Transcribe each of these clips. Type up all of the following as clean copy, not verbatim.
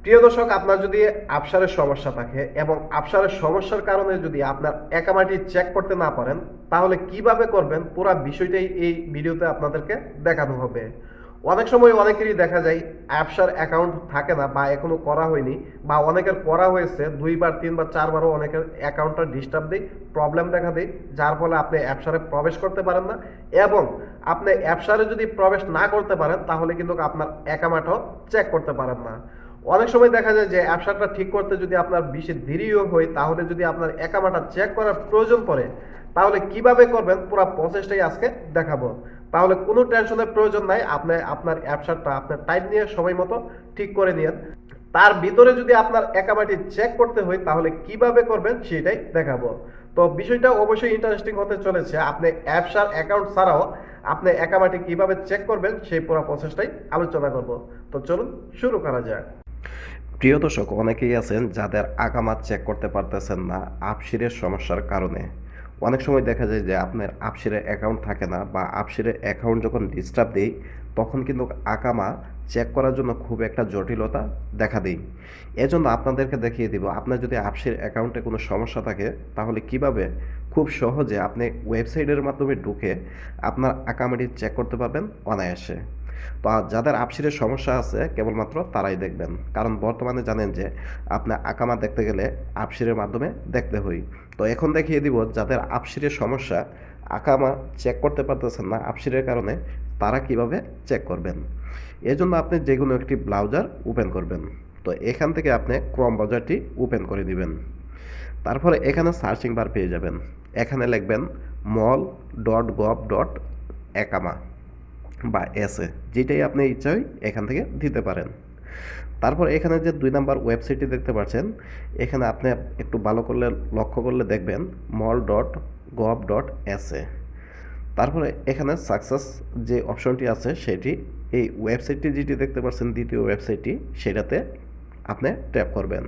প্রিয় দর্শক, আপনার যদি আবসারের সমস্যা থাকে এবং আবসারের সমস্যার কারণে যদি আপনার একামাটি চেক করতে না পারেন, তাহলে কিভাবে করবেন পুরো বিষয়টাই এই ভিডিওতে আপনাদেরকে দেখানো হবে। অনেক সময় অনেকেরই দেখা যায় অ্যাপসার অ্যাকাউন্ট থাকে না বা এখনো করা হয়নি, বা অনেকের করা হয়েছে 2 বার 3 বার 4বারও অনেকের অ্যাকাউন্টটা ডিস্টার্ব দেয়, প্রবলেম দেখা দেয়, যার ফলে আপনি অ্যাপসারে প্রবেশ করতে পারেন না। এবং আপনি অ্যাপসারে যদি প্রবেশ না করতে পারেন তাহলে কিন্তু আপনার অ্যাকাউন্টও চেক করতে পারেন না। অনেক সময় দেখা যায় যে অ্যাপসাটা ঠিক করতে যদি আপনার বেশি দেরিও হয়, তাহলে যদি আপনার একামাটা চেক করার প্রয়োজন পড়ে, তাহলে কিভাবে করবেন পুরো প্রসেসটাই আজকে দেখাবো। তাহলে কোনো টেনশনের প্রয়োজন নাই, আপনি আপনার অ্যাপসাটা আপনার টাইম নিয়ে সময় মতো ঠিক করে নিন। তার ভিতরে যদি আপনার একামাটি চেক করতে হয় তাহলে কিভাবে করবেন সেটাই দেখাবো। তো বিষয়টা অবশ্যই ইন্টারেস্টিং হতে চলেছে। আপনি অ্যাপসার অ্যাকাউন্ট ছাড়াও আপনি একামাটি কিভাবে চেক করবেন সেই পুরো প্রসেসটাই আলোচনা করব। তো চলুন শুরু করা যাক। প্রিয় দর্শক, অনেকেই আছেন যাদের আগামাত চেক করতে পারতেছেন না আপসিরের সমস্যার কারণে। অনেক সময় দেখা যায় যে আপনার আপসিরের অ্যাকাউন্ট থাকে না, বা আপসিরের অ্যাকাউন্ট যখন ডিস্টার্ব দেয় তখন কিন্তু আকামা চেক করার জন্য খুব একটা জটিলতা দেখা দেয়। এজন্য আপনাদেরকে দেখিয়ে দিব, আপনার যদি আপসির অ্যাকাউন্টে কোনো সমস্যা থাকে তাহলে কিভাবে খুব সহজে আপনি ওয়েবসাইটের মাধ্যমে ঢুকে আপনার আকামাটি চেক করতে পারবেন অনায়াসে। তো যাদের আপসিরের সমস্যা আছে কেবলমাত্র তারাই দেখবেন, কারণ বর্তমানে জানেন যে আপনার আকামা দেখতে গেলে আপসিরের মাধ্যমে দেখতে হয়। তো এখন দেখিয়ে দিব যাদের আপসিরের সমস্যা, আকামা চেক করতে পারতেছেন না আপসিরের কারণে, তারা কিভাবে চেক করবেন। এজন্য আপনি যে কোনো একটি ব্রাউজার ওপেন করবেন। তো এখান থেকে আপনি ক্রোম ব্রাউজারটি ওপেন করে দিবেন। তারপরে এখানে সার্চিং বার পেয়ে যাবেন, এখানে লিখবেন mol.gov.akama বা এসে, যেটাই আপনি ইচ্ছা হয় এখান থেকে দিতে পারেন। তারপর এখানে যে 2 নাম্বার ওয়েবসাইটটি দেখতে পাচ্ছেন, এখানে আপনি একটু ভালো করলে লক্ষ্য করলে দেখবেন mol.gov.sa। তারপরে এখানে সাকসেস যে অপশনটি আছে সেটি, এই ওয়েবসাইটটি যেটি দেখতে পাচ্ছেন দ্বিতীয় ওয়েবসাইটটি, সেটাতে আপনি ট্যাপ করবেন।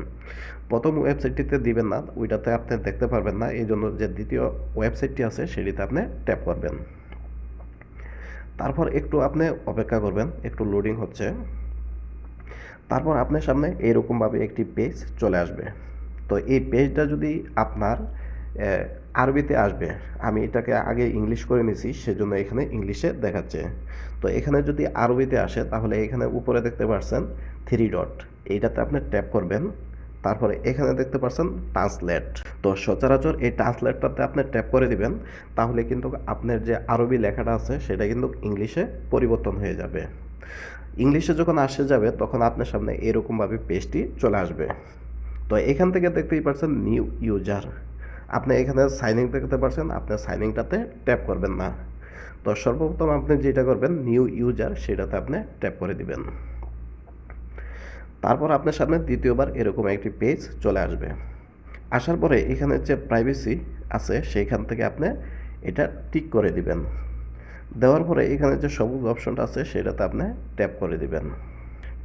প্রথম ওয়েবসাইটটিতে দিবেন না, ওইটাতে আপনি দেখতে পারবেন না, এই জন্য যে দ্বিতীয় ওয়েবসাইটটি আছে সেটিতে আপনি ট্যাপ করবেন। তারপর একটু আপনি অপেক্ষা করবেন, একটু লোডিং হচ্ছে। তারপর আপনার সামনে এইরকমভাবে একটি পেজ চলে আসবে। তো এই পেজটা যদি আপনার আরবিতে আসবে, আমি এটাকে আগে ইংলিশ করে নিয়েছি সেজন্য এখানে ইংলিশে দেখাচ্ছে। তো এখানে যদি আরবিতে আসে তাহলে এখানে উপরে দেখতে পাচ্ছেন 3 ডট, এইটাতে আপনি ট্যাপ করবেন। তারপরে এখানে দেখতে পাচ্ছেন ট্রান্সলেট। তো সচরাচর এই ট্রান্সলেটটাতে আপনি ট্যাপ করে দিবেন, তাহলে কিন্তু আপনার যে আরবি লেখাটা আছে সেটা কিন্তু ইংলিশে পরিবর্তন হয়ে যাবে। ইংলিশে যখন আসে যাবে তখন আপনার সামনে এরকমভাবে পেজটি চলে আসবে। তো এখান থেকে দেখতেই পাচ্ছেন নিউ ইউজার, আপনি এখানে সাইন ইন দেখতে পাচ্ছেন, আপনি সাইন ইনটাতে ট্যাপ করবেন না। তো সর্বপ্রথম আপনি যেটা করবেন নিউ ইউজার, সেটাতে আপনি ট্যাপ করে দিবেন। তারপর আপনার সামনে দ্বিতীয়বার এরকম একটি পেজ চলে আসবে। আসার পরে এখানে যে প্রাইভেসি আছে সেইখান থেকে আপনি এটা টিক করে দিবেন। দেওয়ার পরে এখানে যে সবুজ অপশনটা আছে সেটাতে আপনি ট্যাপ করে দিবেন।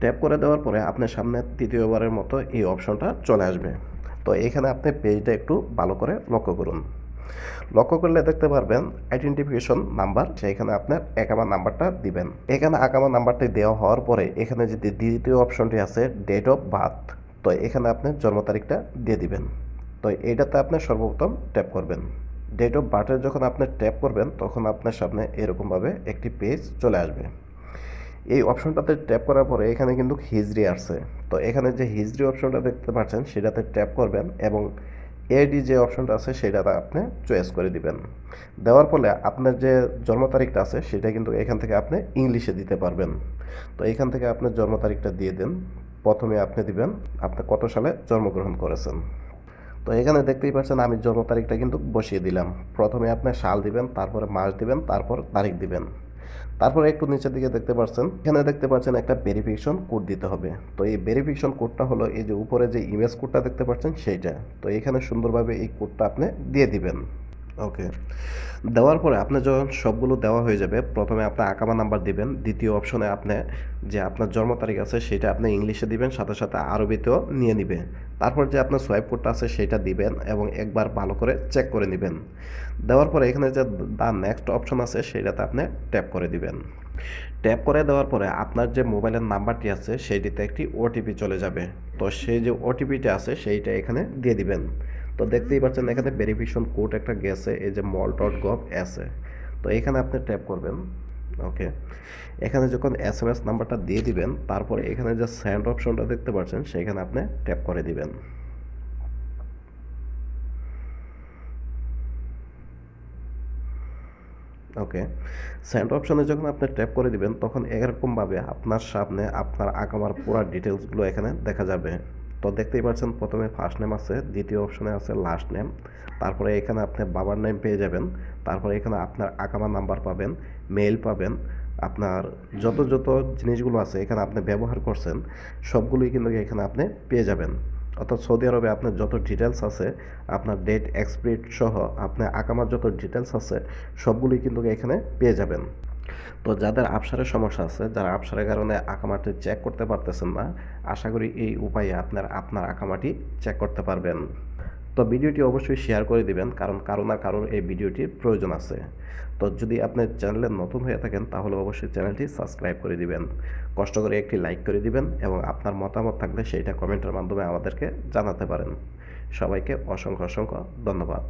ট্যাপ করে দেওয়ার পরে আপনার সামনে তৃতীয়বারের মতো এই অপশনটা চলে আসবে। তো এখানে আপনি পেজটা একটু ভালো করে লক্ষ্য করুন। লক্ষ্য করলে দেখতে পারবেন আইডেন্টিফিকেশন নাম্বার, সেইখানে আপনার একামা নাম্বারটা দিবেন। এখানে আকামা নাম্বারটি দেওয়া হওয়ার পরে এখানে যে দ্বিতীয় অপশনটি আছে ডেট অফ বার্থ, তো এখানে আপনি জন্ম তারিখটা দিয়ে দিবেন। তো এইটাতে আপনি সর্বপ্রথম ট্যাপ করবেন। ডেট অফ বার্থে যখন আপনি ট্যাপ করবেন তখন আপনার সামনে এরকমভাবে একটি পেজ চলে আসবে। এই অপশনটাতে ট্যাপ করার পরে এখানে কিন্তু হিজরি আসছে। তো এখানে যে হিজরি অপশনটা দেখতে পাচ্ছেন সেটাতে ট্যাপ করবেন এবং এডি যে অপশনটা আছে সেটাতে আপনি চয়েস করে দিবেন। দেওয়ার ফলে আপনার যে জন্ম তারিখটা আছে সেটা কিন্তু এখান থেকে আপনি ইংলিশে দিতে পারবেন। তো এখান থেকে আপনার জন্ম তারিখটা দিয়ে দেন। প্রথমে আপনি দিবেন আপনি কত সালে জন্মগ্রহণ করেছেন। তো এখানে দেখতেই পাচ্ছেন আমি জন্ম তারিখটা কিন্তু বসিয়ে দিলাম। প্রথমে আপনি সাল দিবেন, তারপরে মাস দিবেন, তারপর তারিখ দিবেন। তারপরে একটু নিচের দিকে দেখতে পাচ্ছেন, এখানে দেখতে পাচ্ছেন একটা ভেরিফিকেশন কোড দিতে হবে। তো এই ভেরিফিকেশন কোডটা হলো এই যে উপরে যে ইমেজ কোডটা দেখতে পাচ্ছেন সেইটা। তো এখানে সুন্দরভাবে এই কোডটা আপনি দিয়ে দিবেন। ওকে। দেওয়ার পরে আপনার যখন সবগুলো দেওয়া হয়ে যাবে, প্রথমে আপনার আকামা নাম্বার দিবেন। দ্বিতীয় অপশনে আপনি যে আপনার জন্ম তারিখ আছে সেটা আপনি ইংলিশে দিবেন, সাথে, সাথে আরবিতেও নিয়ে নিবে। তারপর যে আপনার সোয়াইপ কোডটা আছে সেইটা দিবেন এবং একবার ভালো করে চেক করে নিবেন। দেওয়ার পরে এখানে যে দ্য নেক্সট অপশন আছে সেইটাতে আপনি ট্যাপ করে দিবেন। ট্যাপ করে দেওয়ার পরে আপনার যে মোবাইলের নাম্বারটি আছে সেইটিতে একটি ওটিপি চলে যাবে। তো সেই যে ওটিপিটা আছে সেইটা এখানে দিয়ে দিবেন। তো দেখতেই পাচ্ছেন এখানে ভেরিফিকেশন কোড একটা গেছে, এই যে mall.gov আছে। তো এখানে আপনি ট্যাপ করবেন। ওকে। এখানে যখন এসএমএস নাম্বারটা দিয়ে দিবেন, তারপরে এখানে যে সেন্ড অপশনটা দেখতে পাচ্ছেন সেখানে আপনি ট্যাপ করে দিবেন। ওকে। সেন্ড অপশনে যখন আপনি ট্যাপ করে দিবেন তখন এরকমভাবে আপনার সামনে আপনার আকামার পুরা ডিটেলসগুলো এখানে দেখা যাবে। তো দেখতেই পাচ্ছেন প্রথমে ফার্স্ট নেম আছে, দ্বিতীয় অপশনে আছে লাস্ট নেম, তারপরে এখানে আপনি বাবার নেম পেয়ে যাবেন, তারপরে এখানে আপনার আকামা নাম্বার পাবেন, মেইল পাবেন, আপনার যত যত জিনিসগুলো আছে এখানে আপনি ব্যবহার করছেন সবগুলোই কিন্তু এখানে আপনি পেয়ে যাবেন। অর্থাৎ সৌদি আরবে আপনার যত ডিটেলস আছে, আপনার ডেট এক্সপায়ার্ড সহ আপনার আকামার যত ডিটেলস আছে সবগুলোই কিন্তু এখানে পেয়ে যাবেন। তো যাদের আবসারের সমস্যা আছে, যারা আবসারের কারণে আকামাটি চেক করতে পারতেছেন না, আশা করি এই উপায়ে আপনার আকামাটি চেক করতে পারবেন। তো ভিডিওটি অবশ্যই শেয়ার করে দিবেন, কারণ কারো না কারোর এই ভিডিওটির প্রয়োজন আছে। তো যদি আপনি চ্যানেলে নতুন হয়ে থাকেন তাহলে অবশ্যই চ্যানেলটি সাবস্ক্রাইব করে দিবেন, কষ্ট করে একটি লাইক করে দিবেন এবং আপনার মতামত থাকলে সেইটা কমেন্টের মাধ্যমে আমাদেরকে জানাতে পারেন। সবাইকে অসংখ্য অসংখ্য ধন্যবাদ।